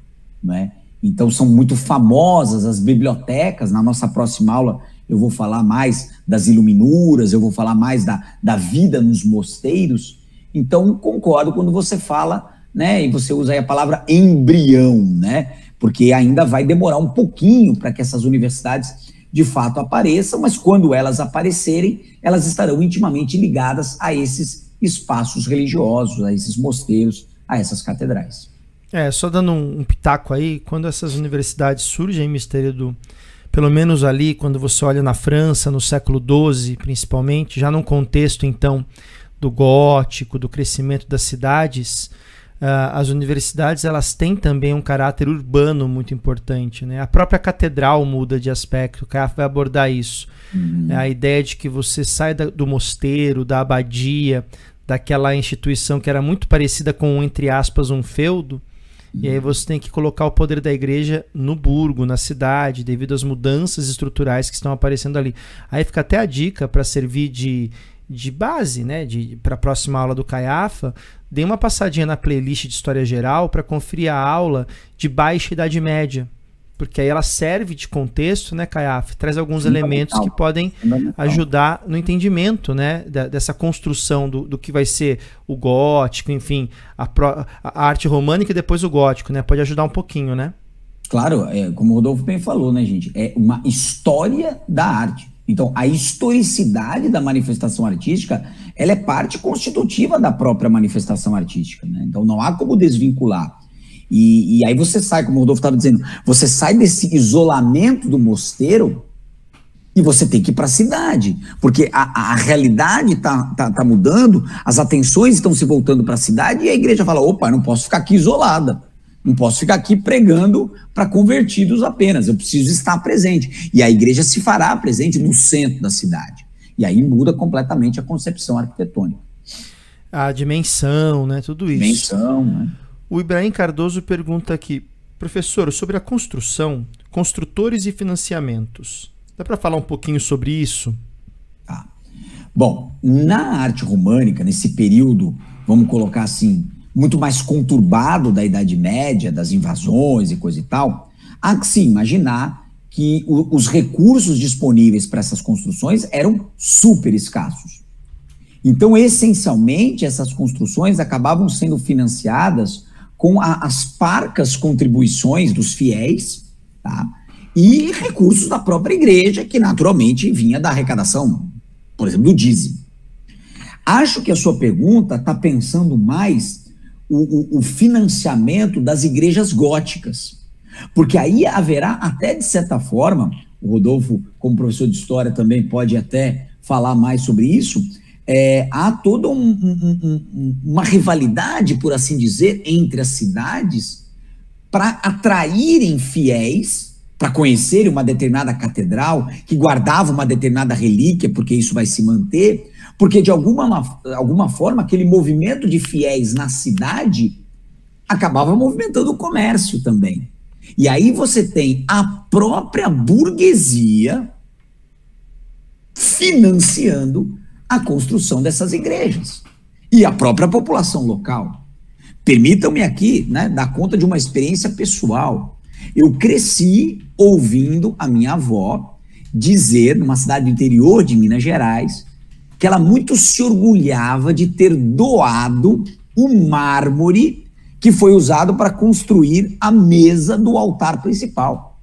né? Então são muito famosas as bibliotecas. Na nossa próxima aula eu vou falar mais das iluminuras, eu vou falar mais da vida nos mosteiros. Então concordo quando você fala né? E você usa aí a palavra embrião, né? Porque ainda vai demorar um pouquinho para que essas universidades de fato apareçam, mas quando elas aparecerem, elas estarão intimamente ligadas a esses espaços religiosos, a esses mosteiros, a essas catedrais. Só dando um pitaco aí, quando essas universidades surgem, Mistério, pelo menos ali, quando você olha na França, no século XII, principalmente, já num contexto, então, do gótico, do crescimento das cidades, as universidades, elas têm também um caráter urbano muito importante, né? A própria catedral muda de aspecto, o Caiafa vai abordar isso. A ideia de que você sai do mosteiro, da abadia, daquela instituição que era muito parecida com, entre aspas, um feudo, e aí você tem que colocar o poder da igreja no burgo, na cidade, devido às mudanças estruturais que estão aparecendo ali. Aí fica até a dica para servir de base, né, para a próxima aula do Caiafa. Dê uma passadinha na playlist de História Geral para conferir a aula de Baixa Idade Média, porque aí ela serve de contexto, né, Caiafa? Traz alguns elementos que podem ajudar no entendimento, né, dessa construção do que vai ser o gótico, enfim, a arte românica e depois o gótico, né? Pode ajudar um pouquinho, né? Claro, como o Rodolfo bem falou, né, gente? É uma história da arte. Então, a historicidade da manifestação artística, ela é parte constitutiva da própria manifestação artística, né? Então, não há como desvincular. E aí você sai, como o Rodolfo estava dizendo, você sai desse isolamento do mosteiro e você tem que ir para a cidade, porque a realidade tá mudando, as atenções estão se voltando para a cidade e a igreja fala, opa, eu não posso ficar aqui isolada, não posso ficar aqui pregando para convertidos apenas, eu preciso estar presente. E a igreja se fará presente no centro da cidade. E aí muda completamente a concepção arquitetônica. A dimensão, né? Tudo isso. Dimensão, né? O Ibrahim Cardoso pergunta aqui, professor, sobre a construção, construtores e financiamentos. Dá para falar um pouquinho sobre isso? Tá. Bom, na arte românica, nesse período, vamos colocar assim, muito mais conturbado da Idade Média, das invasões e coisa e tal, há que se imaginar que os recursos disponíveis para essas construções eram super escassos. Então, essencialmente, essas construções acabavam sendo financiadas com as parcas contribuições dos fiéis, tá? E recursos da própria igreja, que naturalmente vinha da arrecadação, por exemplo, do dízimo. Acho que a sua pergunta está pensando mais o financiamento das igrejas góticas, porque aí haverá até, de certa forma, o Rodolfo, como professor de história, também pode até falar mais sobre isso, há toda uma rivalidade, por assim dizer, entre as cidades para atraírem fiéis, para conhecerem uma determinada catedral, que guardava uma determinada relíquia, porque isso vai se manter, porque de alguma forma aquele movimento de fiéis na cidade acabava movimentando o comércio também. E aí você tem a própria burguesia financiando a construção dessas igrejas e a própria população local. Permitam-me aqui, né, dar conta de uma experiência pessoal. Eu cresci ouvindo a minha avó dizer, numa cidade do interior de Minas Gerais, que ela muito se orgulhava de ter doado o mármore que foi usado para construir a mesa do altar principal.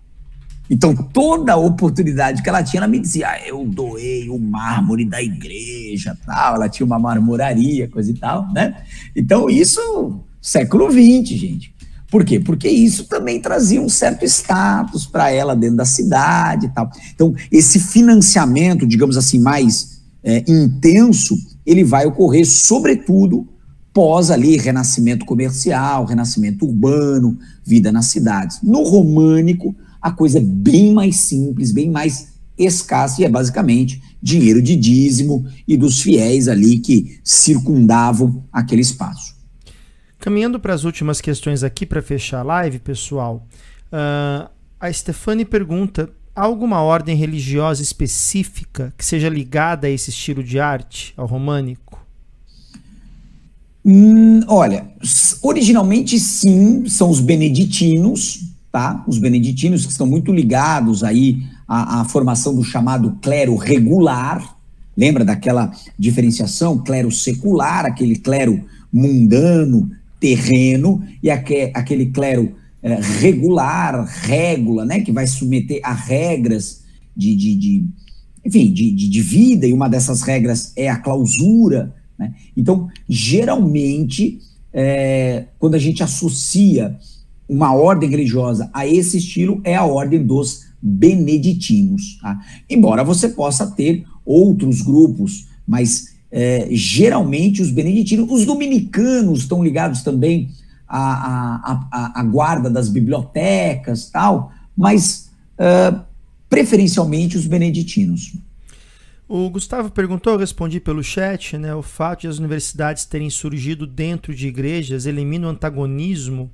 Então, toda a oportunidade que ela tinha, ela me dizia, eu doei o mármore da igreja, tal. Ela tinha uma marmoraria, coisa e tal, né? Então, isso, século XX, gente. Por quê? Porque isso também trazia um certo status para ela dentro da cidade e tal. Então, esse financiamento, digamos assim, mais intenso, ele vai ocorrer, sobretudo, pós ali renascimento comercial, renascimento urbano, vida nas cidades. No românico, a coisa é bem mais simples, bem mais escassa, e é basicamente dinheiro de dízimo e dos fiéis ali que circundavam aquele espaço. Caminhando para as últimas questões aqui para fechar a live, pessoal, a Stefane pergunta, há alguma ordem religiosa específica que seja ligada a esse estilo de arte, ao românico? Olha, originalmente sim, são os beneditinos, tá? Os beneditinos que estão muito ligados aí à formação do chamado clero regular. Lembra daquela diferenciação? Clero secular, aquele clero mundano, terreno, e aquele clero regular, régula, né, que vai submeter a regras enfim, de vida, e uma dessas regras é a clausura, né? Então, geralmente, quando a gente associa uma ordem religiosa a esse estilo, é a ordem dos beneditinos, tá? Embora você possa ter outros grupos, mas geralmente os beneditinos, os dominicanos estão ligados também à guarda das bibliotecas, tal, mas preferencialmente os beneditinos. O Gustavo perguntou, eu respondi pelo chat, né? O fato de as universidades terem surgido dentro de igrejas elimina o antagonismo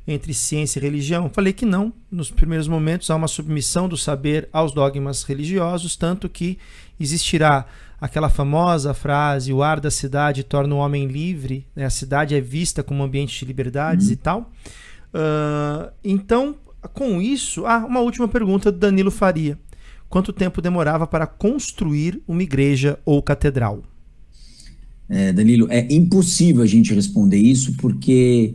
entre ciência e religião? Falei que não. Nos primeiros momentos há uma submissão do saber aos dogmas religiosos, tanto que existirá aquela famosa frase, o ar da cidade torna o homem livre, né? A cidade é vista como um ambiente de liberdades e tal. Então, com isso, uma última pergunta do Danilo Faria. Quanto tempo demorava para construir uma igreja ou catedral? Danilo, é impossível a gente responder isso, porque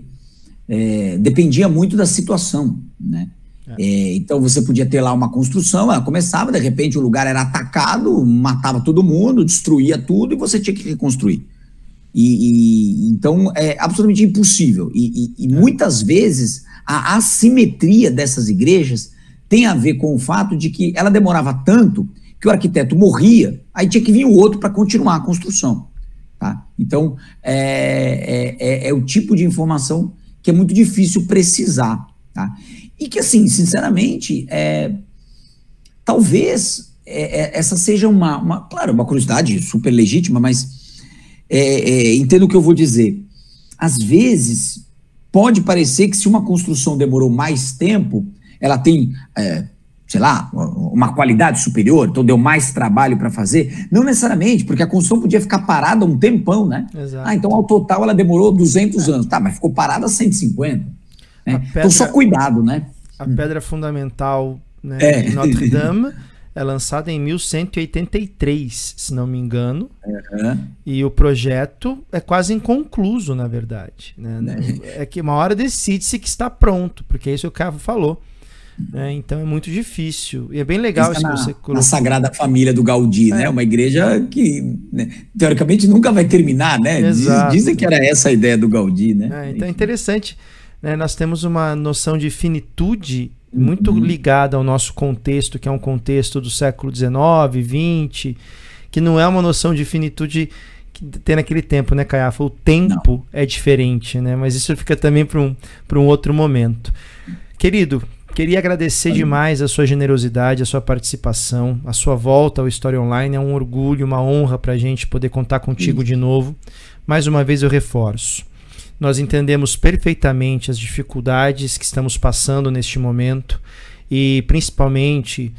dependia muito da situação, né? Então você podia ter lá uma construção, ela começava, de repente o lugar era atacado, matava todo mundo, destruía tudo e você tinha que reconstruir. Então é absolutamente impossível. E muitas vezes a assimetria dessas igrejas tem a ver com o fato de que ela demorava tanto que o arquiteto morria, aí tinha que vir o outro para continuar a construção, tá? Então é o tipo de informação que é muito difícil precisar, tá? E que, assim, sinceramente, talvez essa seja claro, uma curiosidade super legítima, mas entendo o que eu vou dizer. Às vezes, pode parecer que se uma construção demorou mais tempo, ela tem, sei lá, uma qualidade superior, então deu mais trabalho para fazer. Não necessariamente, porque a construção podia ficar parada um tempão, né? Exato. Então, ao total, ela demorou 200 anos. Tá, mas ficou parada 150. Então, só cuidado, né? A pedra fundamental, né, de Notre Dame é lançada em 1183, se não me engano. E o projeto é quase inconcluso, na verdade, né? É que uma hora decide-se que está pronto, porque é isso que o Cavo falou. Então é muito difícil. E é bem legal isso que você colocou. Na Sagrada Família do Gaudí, né? Uma igreja que, né, teoricamente, nunca vai terminar, né? Dizem que era essa a ideia do Gaudí, né? Então é interessante. Nós temos uma noção de finitude muito ligada ao nosso contexto, que é um contexto do século XIX, XX, que não é uma noção de finitude que tem naquele tempo, né, Caiafa? O tempo é diferente, né? Mas isso fica também para um outro momento. Querido, queria agradecer demais a sua generosidade, a sua participação, a sua volta ao História Online. É um orgulho, uma honra para a gente poder contar contigo de novo. Mais uma vez eu reforço. Nós entendemos perfeitamente as dificuldades que estamos passando neste momento e, principalmente,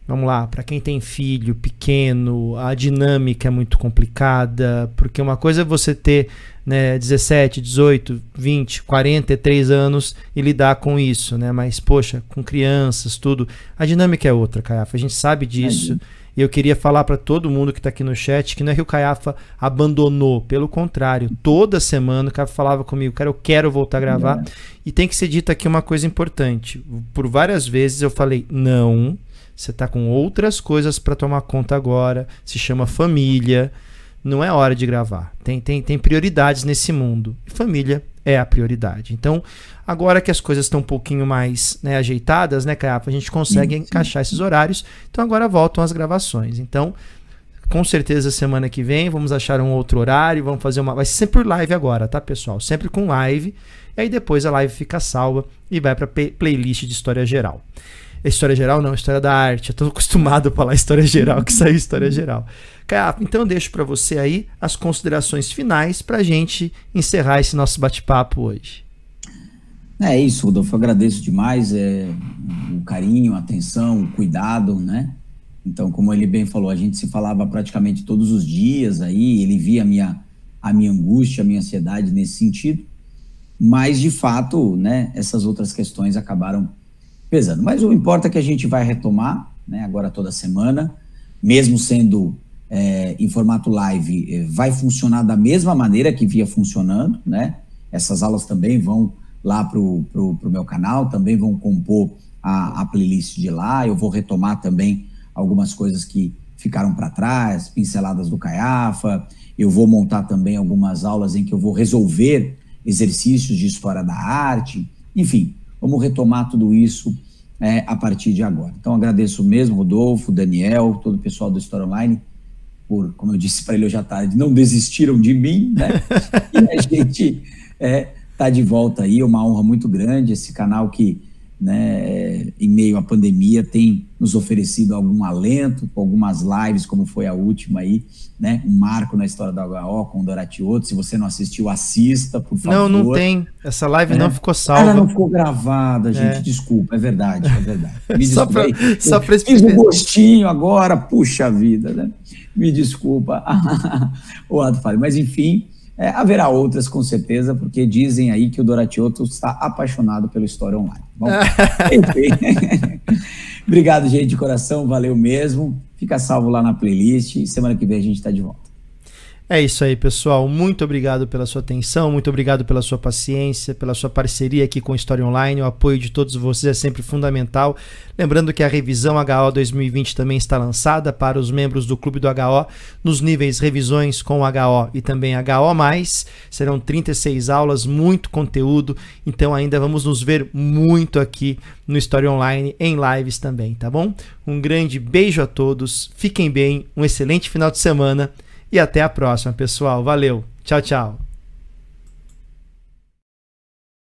vamos lá, para quem tem filho pequeno, a dinâmica é muito complicada, porque uma coisa é você ter, né, 17, 18, 20, 43 anos e lidar com isso, né? Mas, poxa, com crianças, tudo, a dinâmica é outra, Caiafa, a gente sabe disso. E eu queria falar para todo mundo que está aqui no chat que não é que o Caiafa abandonou, pelo contrário, toda semana o Caiafa falava comigo, cara, eu quero voltar a gravar. E tem que ser dito aqui uma coisa importante. Por várias vezes eu falei, não, você está com outras coisas para tomar conta agora, se chama família, não é hora de gravar. Tem prioridades nesse mundo. E família é a prioridade. Então, agora que as coisas estão um pouquinho mais, né, ajeitadas, né, Caiafa, a gente consegue encaixar esses horários. Então, agora voltam as gravações. Então, com certeza, semana que vem, vamos achar um outro horário, vamos fazer vai ser sempre live agora, tá, pessoal? Sempre com live. E aí depois a live fica salva e vai para playlist de História Geral. História Geral não, História da Arte. Eu tô acostumado a falar História Geral, que saiu História Geral. Caiafa, então eu deixo para você aí as considerações finais para a gente encerrar esse nosso bate-papo hoje. É isso, Rodolfo, eu agradeço demais o carinho, a atenção, o cuidado, né? Então, como ele bem falou, a gente se falava praticamente todos os dias aí, ele via a minha angústia, a minha ansiedade nesse sentido, mas, de fato, né, essas outras questões acabaram pesando. Mas o importa é que a gente vai retomar, né, agora toda semana, mesmo sendo em formato live, vai funcionar da mesma maneira que vinha funcionando, né? Essas aulas também vão lá para o meu canal, também vão compor a playlist de lá. Eu vou retomar também algumas coisas que ficaram para trás, pinceladas do Caiafa. Eu vou montar também algumas aulas em que eu vou resolver exercícios de história da arte. Enfim, vamos retomar tudo isso a partir de agora. Então, agradeço mesmo, Rodolfo, Daniel, todo o pessoal do História Online, por, como eu disse para ele hoje à tarde, não desistiram de mim, né? E a gente tá de volta aí, uma honra muito grande, esse canal que, né, em meio à pandemia, tem nos oferecido algum alento, com algumas lives, como foi a última aí, né, um marco na história da HO com o Doratioto. Se você não assistiu, assista, por favor. Não tem, essa live não ficou salva. Ela não ficou gravada, gente, desculpa, é verdade. Me desculpa. Só pra fiz um gostinho agora, puxa vida, né? Me desculpa, o Ato Fale, mas enfim, haverá outras com certeza, porque dizem aí que o Doratioto está apaixonado pela História Online. Bom, enfim. Obrigado, gente, de coração, valeu mesmo. Fica salvo lá na playlist e semana que vem a gente está de volta. É isso aí, pessoal. Muito obrigado pela sua atenção, muito obrigado pela sua paciência, pela sua parceria aqui com o História Online. O apoio de todos vocês é sempre fundamental. Lembrando que a revisão HO 2020 também está lançada para os membros do Clube do HO nos níveis revisões com HO e também HO+. Serão 36 aulas, muito conteúdo, então ainda vamos nos ver muito aqui no História Online, em lives também, tá bom? Um grande beijo a todos, fiquem bem, um excelente final de semana. E até a próxima, pessoal. Valeu. Tchau, tchau.